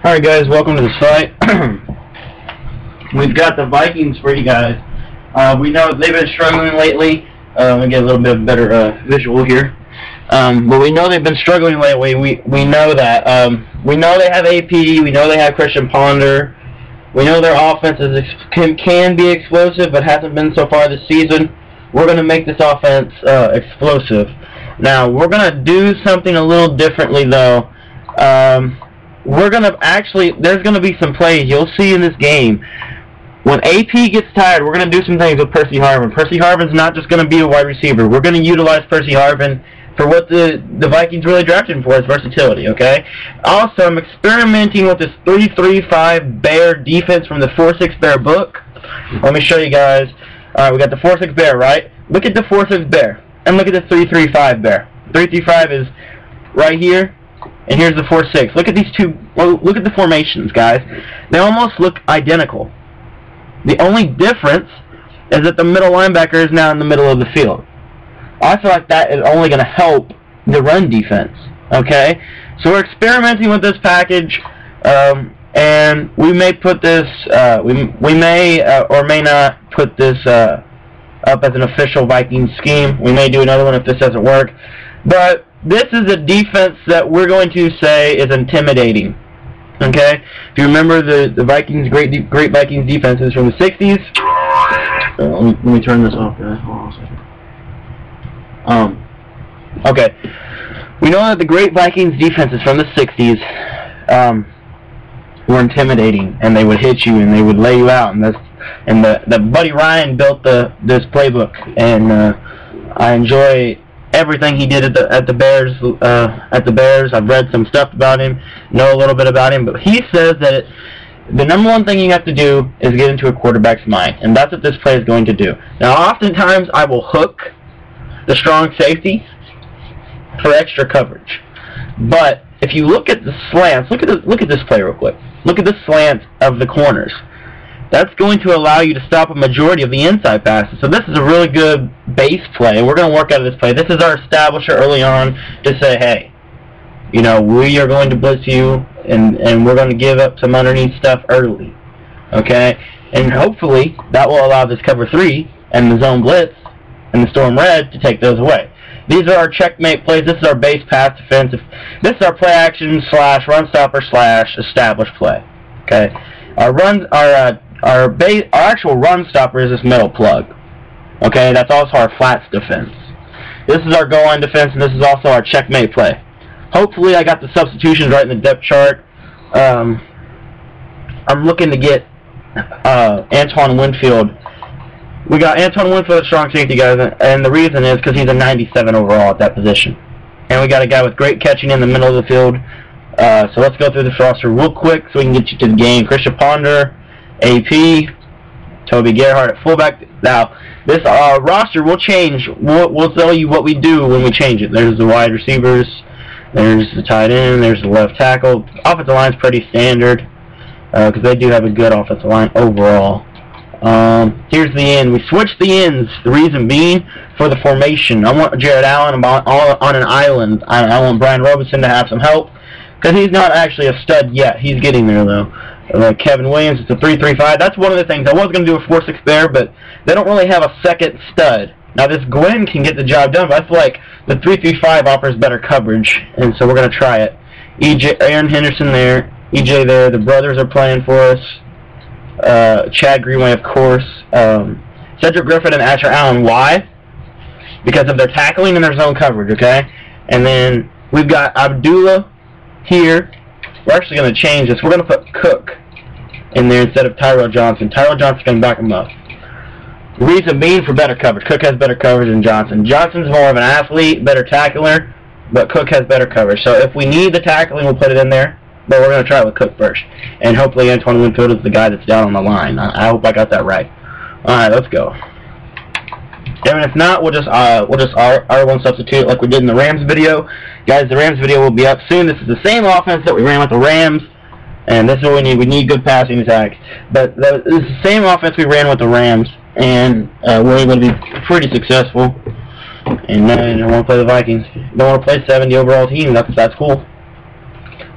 Alright guys, welcome to the site. We've got the Vikings for you guys. We know they've been struggling lately. Let me get a little bit of better visual here. But we know they've been struggling lately. We know that. We know they have AP. We know they have Christian Ponder. We know their offense can be explosive, but hasn't been so far this season. We're going to make this offense explosive. Now, we're going to do something a little differently, though. We're going to actually, there's going to be some plays you'll see in this game. When AP gets tired, we're going to do some things with Percy Harvin. Percy Harvin's not just going to be a wide receiver. We're going to utilize Percy Harvin for what the Vikings really drafted him for, his versatility, okay? Also, I'm experimenting with this 3-3-5 Bear defense from the 4-6 Bear book. Let me show you guys. Alright, we got the 4-6 Bear, right? Look at the 4-6 Bear, and look at the 3-3-5 Bear. 3-3-5 is right here, and here's the 4-6. Look at these two, well, look at the formations, guys. They almost look identical. The only difference is that the middle linebacker is now in the middle of the field. I feel like that is only going to help the run defense, okay? So we're experimenting with this package, and we may put this, we may or may not put this up as an official Vikings scheme. We may do another one if this doesn't work. But this is a defense that we're going to say is intimidating, okay? If you remember the Vikings, great Vikings defenses from the 60s. Let me turn this off, guys. Hold on a second. Okay. We know that the great Vikings defenses from the 60s were intimidating, and they would hit you and they would lay you out, and the Buddy Ryan built this playbook, and I enjoy everything he did at the Bears. I've read some stuff about him, know a little bit about him, but he says that the number one thing you have to do is get into a quarterback's mind, and that's what this play is going to do. Now, oftentimes I will hook the strong safety for extra coverage, but if you look at the slants, look at this play real quick. Look at the slant of the corners. That's going to allow you to stop a majority of the inside passes. So this is a really good base play, and we're going to work out of this play. This is our establisher early on to say, hey, you know, we are going to blitz you, and we're going to give up some underneath stuff early, okay? And hopefully that will allow this cover 3 and the zone blitz and the storm red to take those away. These are our checkmate plays. This is our base pass defensive. This is our play action / run stopper / established play. Okay, our actual run stopper is this middle plug. Okay, that's also our flats defense. This is our goal line defense, and this is also our checkmate play. Hopefully, I got the substitutions right in the depth chart. I'm looking to get Antoine Winfield. We got Antoine Winfield at strong safety, guys, and the reason is because he's a 97 overall at that position. And we got a guy with great catching in the middle of the field. So let's go through this roster real quick so we can get you to the game. Christian Ponder, AP, Toby Gerhardt at fullback. Now, this roster will change. We'll tell you what we do when we change it. There's the wide receivers. There's the tight end. There's the left tackle. Offensive line's pretty standard because they do have a good offensive line overall. Here's the end. We switched the ends. The reason being for the formation. I want Jared Allen on an island. I want Brian Robinson to have some help because he's not actually a stud yet. He's getting there though. Kevin Williams, it's a 3-3-5. That's one of the things. I was going to do a 4-6 Bear, but they don't really have a second stud. Now this Gwen can get the job done, but I feel like the 3-3-5 offers better coverage, and so we're going to try it. Aaron Henderson there, EJ there. The brothers are playing for us. Chad Greenway, of course, Cedric Griffin and Asher Allen. Why? Because of their tackling and their zone coverage, okay? And then we've got Abdullah here. We're actually going to change this. We're going to put Cook in there instead of Tyrell Johnson. Tyrell Johnson's going to back him up. The reason being for better coverage. Cook has better coverage than Johnson. Johnson's more of an athlete, better tackler, but Cook has better coverage. So if we need the tackling, we'll put it in there. But we're going to try it with Cook first. And hopefully Antoine Winfield is the guy that's down on the line. I hope I got that right. Alright, let's go. And if not, we'll just R1 substitute like we did in the Rams video. Guys, the Rams video will be up soon. This is the same offense that we ran with the Rams. And this is what we need. We need good passing attacks. But this is the same offense we ran with the Rams. And we're able to be pretty successful. And then I don't want to play the Vikings. Don't want to play 70 overall team. That's cool.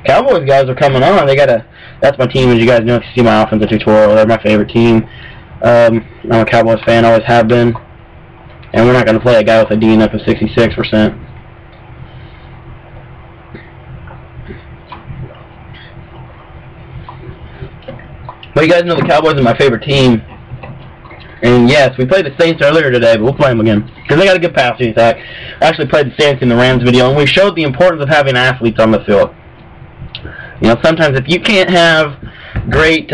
Cowboys guys are coming on. That's my team, as you guys know if you see my offensive tutorial. They're my favorite team. I'm a Cowboys fan, always have been. And we're not going to play a guy with a DNF of 66%. But you guys know the Cowboys are my favorite team. And yes, we played the Saints earlier today, but we'll play them again. Because they got a good passing attack. I actually played the Saints in the Rams video, and we showed the importance of having athletes on the field. You know, sometimes if you can't have great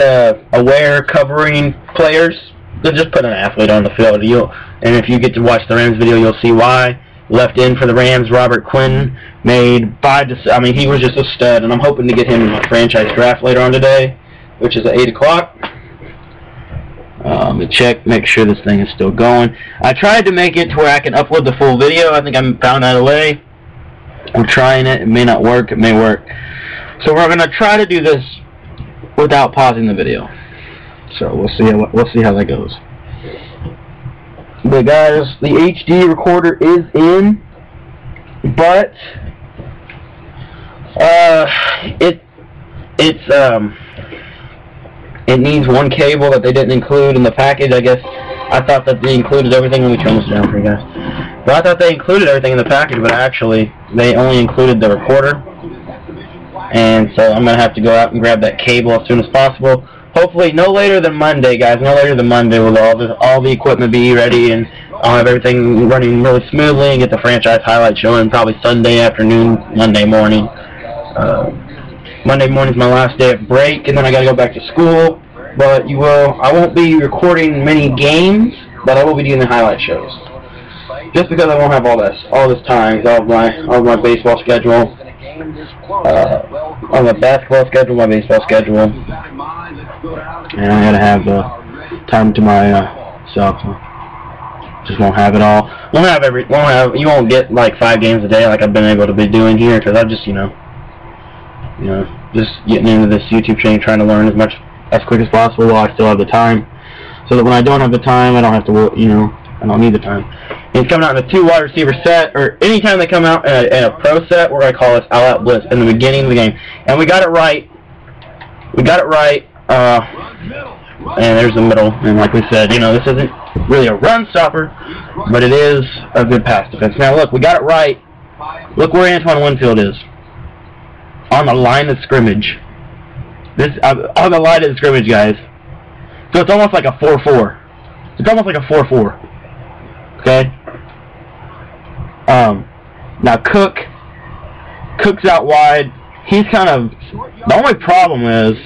aware covering players, then just put an athlete on the field. And if you get to watch the Rams video, you'll see why. Left in for the Rams, Robert Quinn made I mean, he was just a stud, and I'm hoping to get him in my franchise draft later on today, which is at 8 o'clock. Let me check, make sure this thing is still going. I tried to make it to where I can upload the full video. I think I found out a way. I'm trying it. It may not work. It may work. So we're going to try to do this without pausing the video. So we'll see how that goes. But guys, the HD recorder is in, but it needs one cable that they didn't include in the package. I guess I thought that they included everything. Let me turn this down for you guys. But I thought they included everything in the package, but actually they only included the recorder. And so I'm going to have to go out and grab that cable as soon as possible. Hopefully no later than Monday, guys. No later than Monday will all the equipment be ready, and I'll have everything running really smoothly and get the franchise highlight showing probably Sunday afternoon, Monday morning. Monday morning's my last day of break, and then I got to go back to school. But I won't be recording many games, but I will be doing the highlight shows. Just because I won't have all this time, all of my baseball schedule, on the basketball schedule, my baseball schedule, and I gotta have time to myself. Just won't have it all. You won't get like 5 games a day like I've been able to be doing here, because I've just just getting into this YouTube channel, trying to learn as quick as possible while I still have the time, so that when I don't have the time, I don't have to I don't need the time. And it's coming out in a 2 wide receiver set, or anytime they come out in a pro set, we're going to call this all-out blitz in the beginning of the game. And we got it right. And there's the middle. And like we said, this isn't really a run stopper, but it is a good pass defense. Now look, we got it right. Look where Antoine Winfield is. On the line of scrimmage. On the line of scrimmage, guys. So it's almost like a 4-4. It's almost like a 4-4. Okay? Now Cook's out wide. He's kind of, the only problem is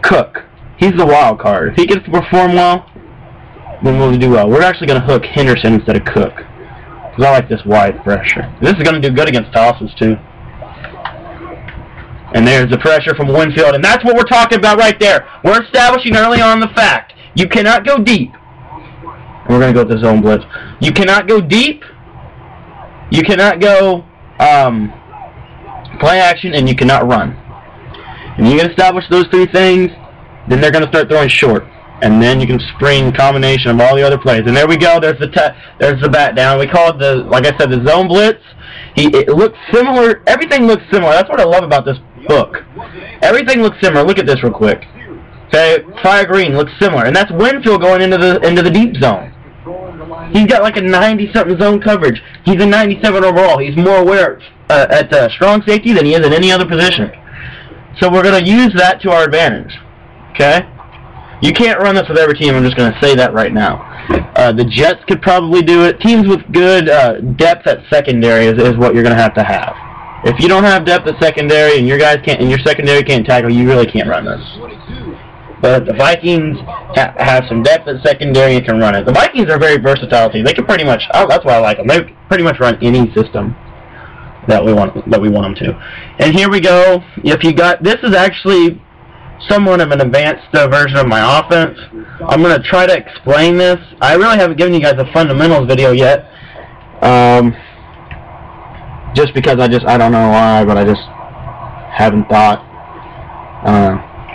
Cook. He's the wild card. If he gets to perform well, then we'll do well. We're actually going to hook Henderson instead of Cook, because I like this wide pressure. This is going to do good against tosses too. And there's the pressure from Winfield, and that's what we're talking about right there. We're establishing early on the fact you cannot go deep. And we're going to go with the zone blitz. You cannot go deep. You cannot go play action, and you cannot run. And you can establish those 3 things, then they're going to start throwing short. And then you can spring combination of all the other plays. And there we go. There's the bat down. We call it like I said, the zone blitz. It looks similar. Everything looks similar. That's what I love about this book. Everything looks similar. Look at this real quick. Okay, fire green looks similar, and that's Winfield going into the deep zone. He's got like a 90-something zone coverage. He's a 97 overall. He's more aware at strong safety than he is in any other position. So we're going to use that to our advantage. Okay? You can't run this with every team. I'm just going to say that right now. The Jets could probably do it. Teams with good depth at secondary is what you're going to have. If you don't have depth at secondary and your secondary can't tackle, you really can't run this. But the Vikings have some depth at secondary and can run it. The Vikings are very versatile team. They can pretty much, that's why I like them. They pretty much run any system that we want them to. And here we go. This is actually somewhat of an advanced version of my offense. I'm going to try to explain this. I really haven't given you guys a fundamentals video yet. Just because I don't know why, but I just haven't thought.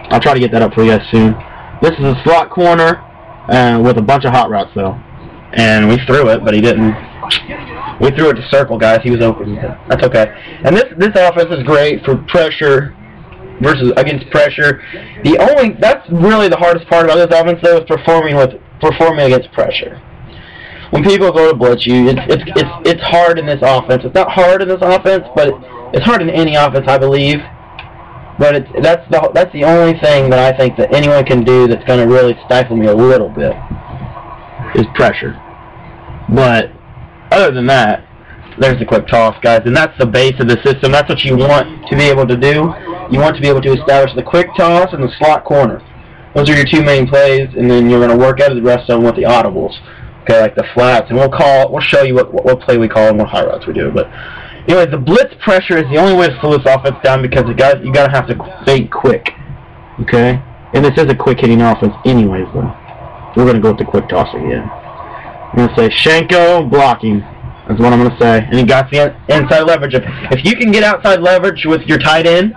I'll try to get that up for you guys soon. This is a slot corner with a bunch of hot routes though. And we threw it, but he didn't We threw it to circle, guys. He was open. That's okay. And this offense is great for pressure versus against pressure. That's really the hardest part about this offense, though, is performing against pressure. When people go to blitz you, it's hard in this offense. It's not hard in this offense, but it's hard in any offense, I believe. But that's the only thing that I think that anyone can do that's going to really stifle me a little bit is pressure. But other than that, there's the quick toss, guys, and that's the base of the system. That's what you want to be able to do. You want to be able to establish the quick toss and the slot corner. Those are your two main plays, and then you're going to work out of the rest of them with the audibles. Okay, like the flats, and we'll show you what play we call and what high routes we do. But anyway, the blitz pressure is the only way to slow this offense down because you gotta have to think quick. Okay, and this is a quick hitting offense, anyways. Though we're gonna go with the quick toss again. I'm gonna say Shenko blocking. That's what I'm gonna say. And he got the inside leverage. If you can get outside leverage with your tight end,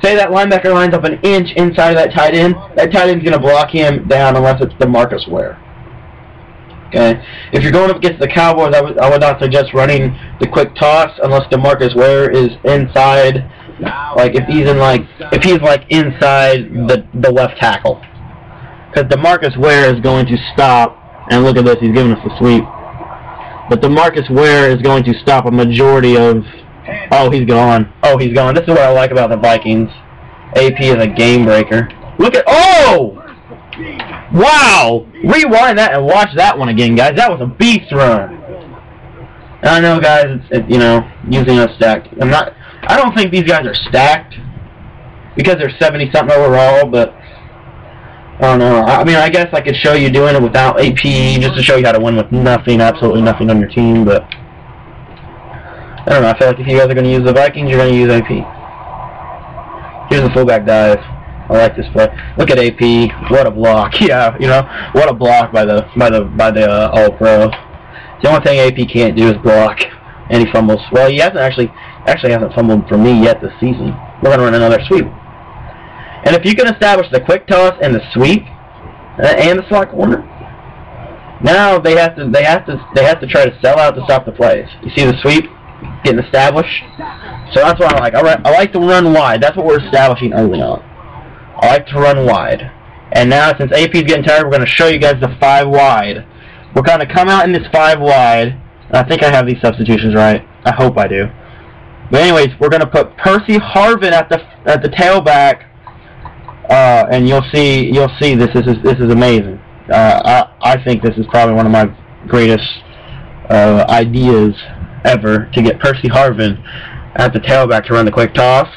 say that linebacker lines up an inch inside of that tight end's gonna block him down unless it's DeMarcus Ware. Okay. If you're going up against the Cowboys, I would not suggest running the quick toss unless DeMarcus Ware is inside, like if he's inside the left tackle, because DeMarcus Ware is going to stop. And look at this, he's giving us a sweep. But DeMarcus Ware is going to stop a majority of. Oh, he's gone. Oh, he's gone. This is what I like about the Vikings. AP is a game breaker. Look at Wow! Rewind that and watch that one again, guys. That was a beast run. And I know, guys, using us stacked. I don't think these guys are stacked because they're 70-something overall, but I don't know. I mean, I guess I could show you doing it without AP just to show you how to win with nothing, absolutely nothing on your team, but I don't know. I feel like if you guys are going to use the Vikings, you're going to use AP. Here's the fullback dive. I like this play. Look at AP. What a block. Yeah, what a block by the All-Pro. The only thing AP can't do is block, and he fumbles. Well, he hasn't actually hasn't fumbled for me yet this season. We're gonna run another sweep. And if you can establish the quick toss and the sweep and the slot corner, now they have to try to sell out to stop the plays. You see the sweep getting established? So that's what I like. I like to run wide. That's what we're establishing early on. I like to run wide. And now, since AP's getting tired, we're going to show you guys the 5 wide. We're going to come out in this 5 wide. And I think I have these substitutions right. I hope I do. But anyways, we're going to put Percy Harvin at the tailback. And you'll see this is amazing. I think this is probably one of my greatest ideas ever, to get Percy Harvin at the tailback to run the quick toss.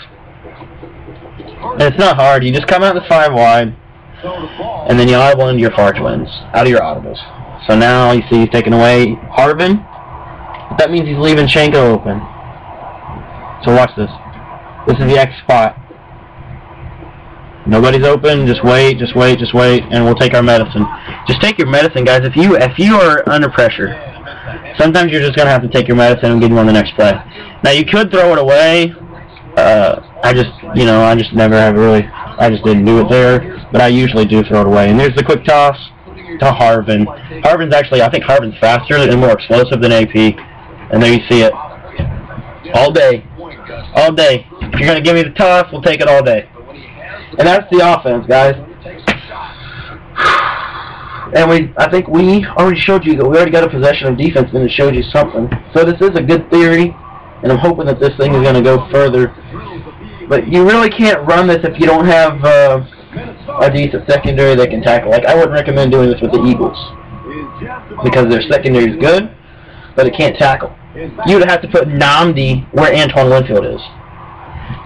And it's not hard. You just come out in the 5 wide, and then you audible into your far twins out of your audibles. So now you see he's taking away Harvin. That means he's leaving Shenko open. So watch this. This is the X spot. Nobody's open. Just wait, and we'll take our medicine. Just take your medicine, guys. If you are under pressure, sometimes you're just gonna have to take your medicine and get you on the next play. Now you could throw it away. I just didn't do it there, but I usually do throw it away. And there's the quick toss to Harvin. I think Harvin's faster and more explosive than AP. And there you see it. All day. If you're going to give me the toss, we'll take it all day. And that's the offense, guys. And I think we already showed you that we already got a possession of defense, and it showed you something. So this is a good theory, and I'm hoping that this thing is going to go further. But you really can't run this if you don't have a decent secondary that can tackle. Like, I wouldn't recommend doing this with the Eagles, because their secondary is good, but it can't tackle. You would have to put Nnamdi where Antoine Winfield is.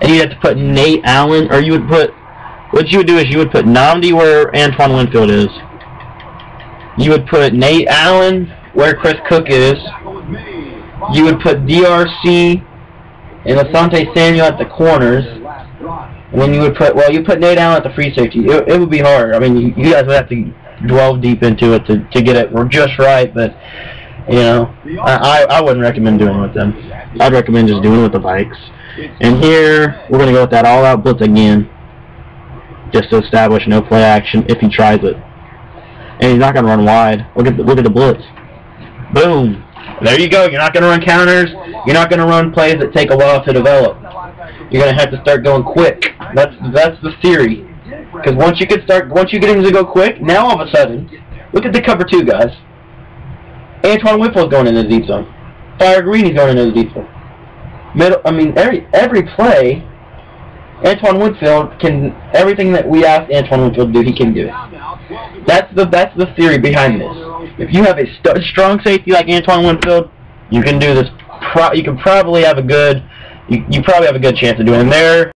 And you'd have to put Nate Allen, or what you would do is you would put Nnamdi where Antoine Winfield is. You would put Nate Allen where Chris Cook is. You would put DRC and Asante Samuel at the corners. And then you put Nate Allen at the free safety. It would be hard. I mean, you guys would have to delve deep into it to get it just right, but I wouldn't recommend doing it with them. I'd recommend just doing it with the Vikes. And here, we're going to go with that all-out blitz again, just to establish no play action if he tries it. And he's not going to run wide. Look at the blitz. Boom. There you go. You're not going to run counters. You're not going to run plays that take a while to develop. You're going to have to start going quick. That's the theory. Because once you get him to go quick, now all of a sudden, look at the cover 2 guys. Antoine Winfield's going into the deep zone. Fire Greeny's going into the deep zone. Every play, Antoine Winfield can, everything that we ask Antoine Winfield to do, he can do. That's the theory behind this. If you have a strong safety like Antoine Winfield, you can do this. You probably have a good chance of doing it. And there.